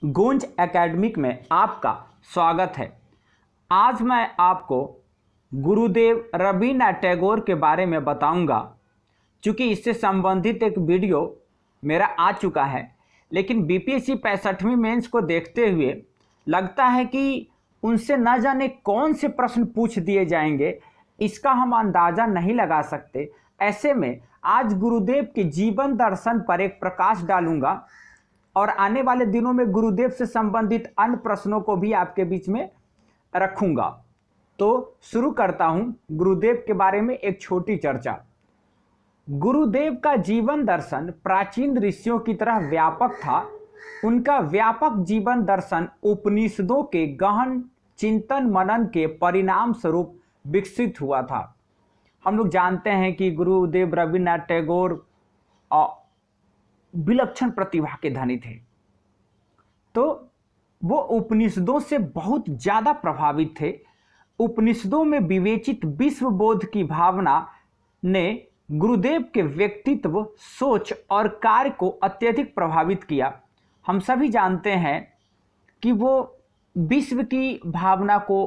गूंज एकेडमिक में आपका स्वागत है। आज मैं आपको गुरुदेव रवीन्द्रनाथ टैगोर के बारे में बताऊंगा। चूँकि इससे संबंधित एक वीडियो मेरा आ चुका है, लेकिन बीपीएससी 65वीं मेंस को देखते हुए लगता है कि उनसे न जाने कौन से प्रश्न पूछ दिए जाएंगे, इसका हम अंदाज़ा नहीं लगा सकते। ऐसे में आज गुरुदेव के जीवन दर्शन पर एक प्रकाश डालूंगा और आने वाले दिनों में गुरुदेव से संबंधित अन्य प्रश्नों को भी आपके बीच में रखूंगा। तो शुरू करता हूं गुरुदेव के बारे में एक छोटी चर्चा। गुरुदेव का जीवन दर्शन प्राचीन ऋषियों की तरह व्यापक था। उनका व्यापक जीवन दर्शन उपनिषदों के गहन चिंतन मनन के परिणाम स्वरूप विकसित हुआ था। हम लोग जानते हैं कि गुरुदेव रवीन्द्रनाथ टैगोर विलक्षण प्रतिभा के धनी थे, तो वो उपनिषदों से बहुत ज़्यादा प्रभावित थे। उपनिषदों में विवेचित विश्व बोध की भावना ने गुरुदेव के व्यक्तित्व, सोच और कार्य को अत्यधिक प्रभावित किया। हम सभी जानते हैं कि वो विश्व की भावना को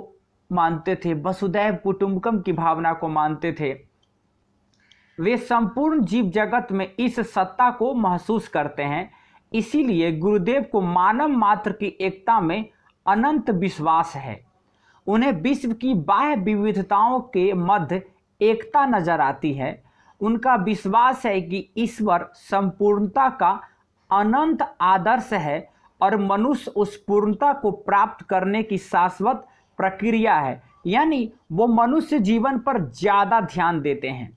मानते थे, वसुधैव कुटुंबकम की भावना को मानते थे। वे संपूर्ण जीव जगत में इस सत्ता को महसूस करते हैं। इसीलिए गुरुदेव को मानव मात्र की एकता में अनंत विश्वास है। उन्हें विश्व की बाह्य विविधताओं के मध्य एकता नजर आती है। उनका विश्वास है कि ईश्वर संपूर्णता का अनंत आदर्श है और मनुष्य उस पूर्णता को प्राप्त करने की शाश्वत प्रक्रिया है, यानी वो मनुष्य जीवन पर ज़्यादा ध्यान देते हैं।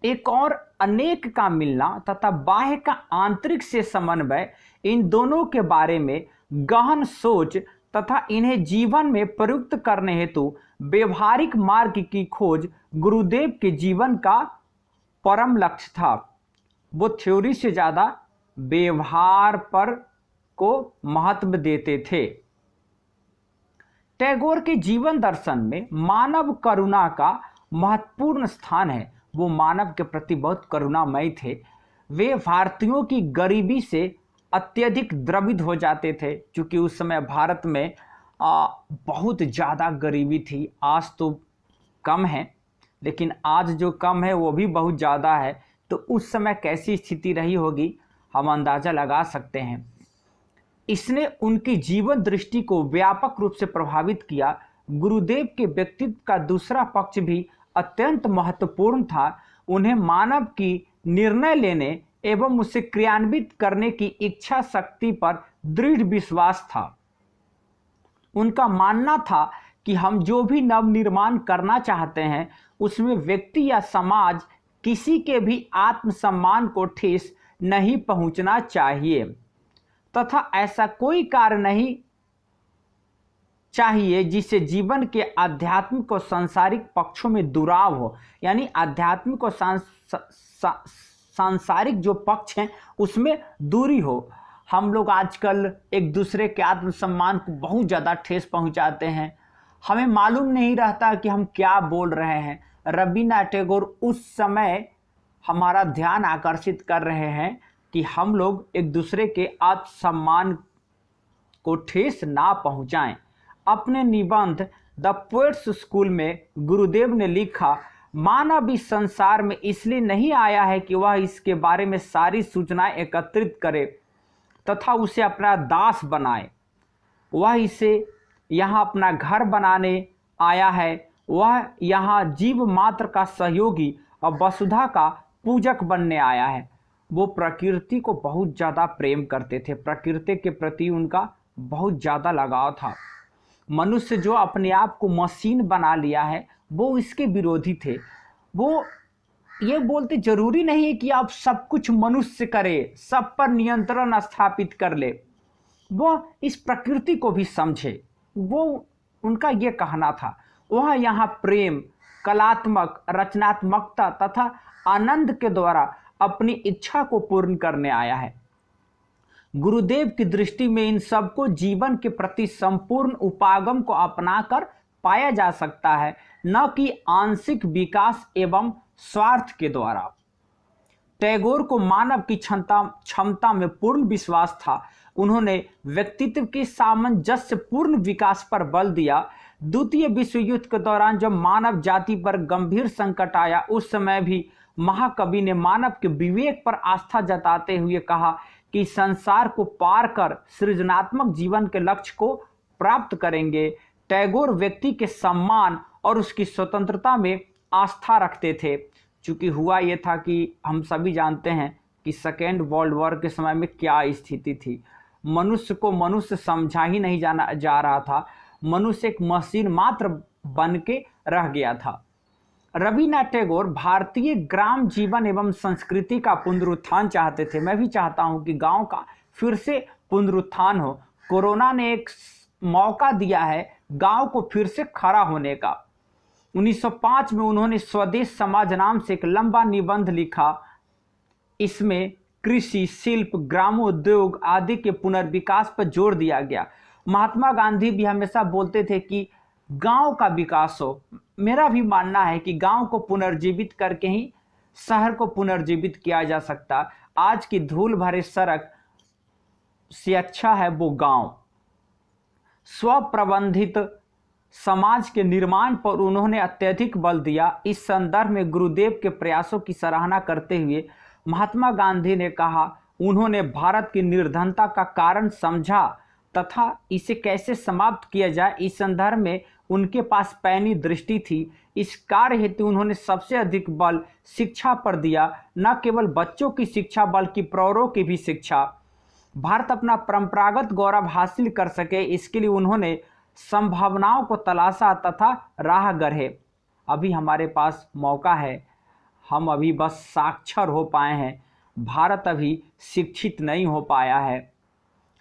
एक और अनेक का मिलना तथा बाह्य का आंतरिक से समन्वय, इन दोनों के बारे में गहन सोच तथा इन्हें जीवन में प्रयुक्त करने हेतु व्यवहारिक मार्ग की खोज गुरुदेव के जीवन का परम लक्ष्य था। वो थ्योरी से ज़्यादा व्यवहार पर को महत्व देते थे। टैगोर के जीवन दर्शन में मानव करुणा का महत्वपूर्ण स्थान है। वो मानव के प्रति बहुत करुणामयी थे। वे भारतीयों की गरीबी से अत्यधिक द्रवित हो जाते थे, क्योंकि उस समय भारत में बहुत ज़्यादा गरीबी थी। आज तो कम है, लेकिन आज जो कम है वो भी बहुत ज़्यादा है। तो उस समय कैसी स्थिति रही होगी हम अंदाज़ा लगा सकते हैं। इसने उनकी जीवन दृष्टि को व्यापक रूप से प्रभावित किया। गुरुदेव के व्यक्तित्व का दूसरा पक्ष भी अत्यंत महत्वपूर्ण था। उन्हें मानव की निर्णय लेने एवं उसे क्रियान्वित करने की इच्छा शक्ति पर दृढ़ विश्वास था। उनका मानना था कि हम जो भी नव निर्माण करना चाहते हैं, उसमें व्यक्ति या समाज किसी के भी आत्मसम्मान को ठेस नहीं पहुंचना चाहिए तथा ऐसा कोई कार्य नहीं चाहिए जिससे जीवन के आध्यात्मिक और सांसारिक पक्षों में दुराव हो, यानी आध्यात्मिक और सांसारिक जो पक्ष हैं उसमें दूरी हो। हम लोग आजकल एक दूसरे के आत्मसम्मान को बहुत ज़्यादा ठेस पहुंचाते हैं। हमें मालूम नहीं रहता कि हम क्या बोल रहे हैं। रवीन्द्रनाथ टैगोर उस समय हमारा ध्यान आकर्षित कर रहे हैं कि हम लोग एक दूसरे के आत्मसम्मान को ठेस ना पहुंचाएं। अपने निबंध द पोएट्स स्कूल में गुरुदेव ने लिखा, मानव इस संसार में इसलिए नहीं आया है कि वह इसके बारे में सारी सूचनाएं एकत्रित करे तथा उसे अपना दास बनाए। वह इसे यहाँ अपना घर बनाने आया है। वह यहाँ जीव मात्र का सहयोगी और वसुधा का पूजक बनने आया है। वो प्रकृति को बहुत ज़्यादा प्रेम करते थे। प्रकृति के प्रति उनका बहुत ज़्यादा लगाव था। मनुष्य जो अपने आप को मशीन बना लिया है, वो इसके विरोधी थे। वो ये बोलते जरूरी नहीं है कि आप सब कुछ मनुष्य करे, सब पर नियंत्रण स्थापित कर ले। वो इस प्रकृति को भी समझे, वो उनका ये कहना था। वह यहाँ प्रेम, कलात्मक रचनात्मकता तथा आनंद के द्वारा अपनी इच्छा को पूर्ण करने आया है। गुरुदेव की दृष्टि में इन सबको जीवन के प्रति संपूर्ण उपागम को अपनाकर पाया जा सकता है, न कि आंशिक विकास एवं स्वार्थ के द्वारा। टैगोर को मानव की क्षमता में पूर्ण विश्वास था। उन्होंने व्यक्तित्व के सामंजस्यपूर्ण विकास पर बल दिया। द्वितीय विश्व युद्ध के दौरान जब मानव जाति पर गंभीर संकट आया, उस समय भी महाकवि ने मानव के विवेक पर आस्था जताते हुए कहा कि संसार को पार कर सृजनात्मक जीवन के लक्ष्य को प्राप्त करेंगे। टैगोर व्यक्ति के सम्मान और उसकी स्वतंत्रता में आस्था रखते थे। चूंकि हुआ ये था कि हम सभी जानते हैं कि सेकेंड वर्ल्ड वॉर के समय में क्या स्थिति थी। मनुष्य को मनुष्य समझा ही नहीं जाना जा रहा था, मनुष्य एक मशीन मात्र बन के रह गया था। रविन्द्रनाथ टैगोर भारतीय ग्राम जीवन एवं संस्कृति का पुनरुत्थान चाहते थे। मैं भी चाहता हूं कि गांव का फिर से पुनरुत्थान हो। कोरोना ने एक मौका दिया है गांव को फिर से खड़ा होने का। 1905 में उन्होंने स्वदेश समाज नाम से एक लंबा निबंध लिखा। इसमें कृषि, शिल्प, ग्रामोद्योग आदि के पुनर्विकास पर जोर दिया गया। महात्मा गांधी भी हमेशा बोलते थे कि गांव का विकास हो। मेरा भी मानना है कि गांव को पुनर्जीवित करके ही शहर को पुनर्जीवित किया जा सकता। आज की धूल भरे सड़क से अच्छा है वो गांव। स्वप्रबंधित समाज के निर्माण पर उन्होंने अत्यधिक बल दिया। इस संदर्भ में गुरुदेव के प्रयासों की सराहना करते हुए महात्मा गांधी ने कहा, उन्होंने भारत की निर्धनता का कारण समझा तथा इसे कैसे समाप्त किया जाए, इस संदर्भ में उनके पास पैनी दृष्टि थी। इस कार्य हेतु उन्होंने सबसे अधिक बल शिक्षा पर दिया, न केवल बच्चों की शिक्षा बल्कि प्रौढ़ों की भी शिक्षा। भारत अपना परंपरागत गौरव हासिल कर सके, इसके लिए उन्होंने संभावनाओं को तलाशा तथा राह गढ़े। अभी हमारे पास मौका है, हम अभी बस साक्षर हो पाए हैं, भारत अभी शिक्षित नहीं हो पाया है।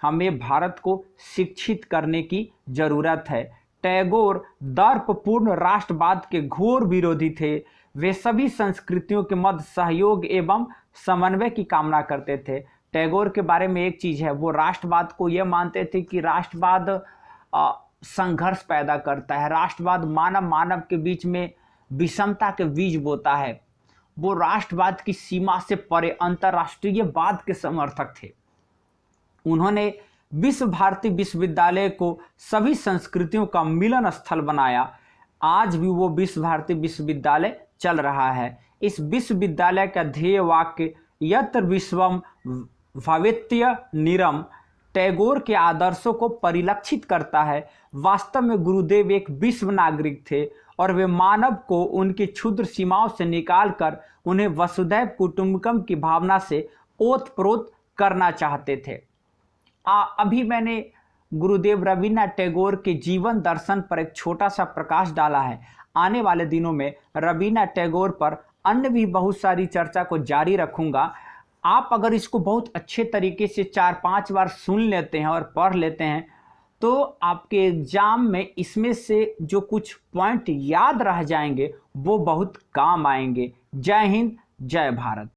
हमें भारत को शिक्षित करने की जरूरत है। टैगोर दर्पपूर्ण राष्ट्रवाद के घोर विरोधी थे। वे सभी संस्कृतियों के मध्य सहयोग एवं समन्वय की कामना करते थे। टैगोर के बारे में एक चीज है, वो राष्ट्रवाद को ये मानते थे कि राष्ट्रवाद संघर्ष पैदा करता है, राष्ट्रवाद मानव के बीच में विषमता के बीज बोता है। वो राष्ट्रवाद की सीमा से परे अंतर्राष्ट्रीय वाद के समर्थक थे। उन्होंने विश्व भारती विश्वविद्यालय को सभी संस्कृतियों का मिलन स्थल बनाया। आज भी वो विश्व भारती विश्वविद्यालय चल रहा है। इस विश्वविद्यालय का ध्येय वाक्य यत्र विश्वम भवेत्य निरम टैगोर के आदर्शों को परिलक्षित करता है। वास्तव में गुरुदेव एक विश्व नागरिक थे और वे मानव को उनकी क्षुद्र सीमाओं से निकालकर उन्हें वसुधैव कुटुंबकम की भावना से ओतप्रोत करना चाहते थे। अभी मैंने गुरुदेव रविन्द्रनाथ टैगोर के जीवन दर्शन पर एक छोटा सा प्रकाश डाला है। आने वाले दिनों में रविन्द्रनाथ टैगोर पर अन्य भी बहुत सारी चर्चा को जारी रखूंगा। आप अगर इसको बहुत अच्छे तरीके से 4-5 बार सुन लेते हैं और पढ़ लेते हैं तो आपके एग्जाम में इसमें से जो कुछ पॉइंट याद रह जाएंगे वो बहुत काम आएंगे। जय हिंद, जय भारत।